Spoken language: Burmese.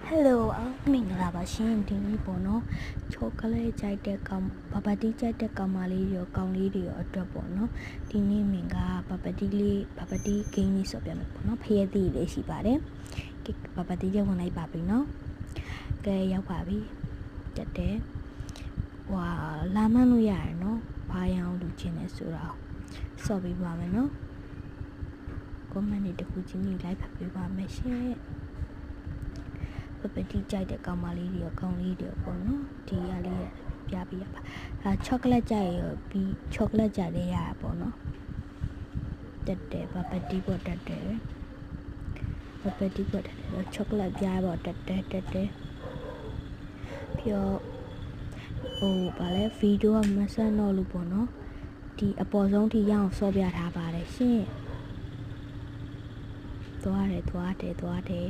Hello မင်္ဂလာပါရှင်ဒီနေ့ပေါ့နော်ချောကလက်ကြိုက်တဲ့ကောင်ဘဘတီးကြိုက်တဲ့ကောင်မလေးရောကောင်လေးတွေရောအတွက်ပေါ့နော်ဒီနေ့မင်္ဂလာဘဘတီးဂိမ်းလေးဆိုပြမယ်ပေါ့နော်ဖျဲသီးလေးရှိပါတယ်ဘဘတီးရဲ့ဝင်လိုက်ပါပြီနော်ကဲရောက်ပါပြီတက်တယ်လာမှန်းလို့ရတယ်နော်ဘာရအောင်လူချင်းလဲဆိုတော့စော့ပေးပါမယ်နော်comment တွေတခုချင်းကြီးလိုက်ဖတ်ပေးပါမယ်ရှင်ပတိကြိုက်တဲ့ကောင်မလေးတွေရောကောင်းလေးတွေရောပေါ့နော်ဒီရလေးပြပြရပါချောကလက်ကြိုက်ရောပြီးချောကလက်ကြိုက်လေးရတာပေါ့နော်တက်တယ်ပတိပေါ့တက်တယ်ပတိပေါ့တက်တယ်ချောကလက်ပြားပေါ့တက်တယ်ပြီးတော့ဗာလဲဗီဒီယိုကမဆန်တော့လို့ပေါ့နော်ဒီအပေါ်ဆုံးထိရအောင်စောပြထားပါတယ်ရှင်သွားတယ်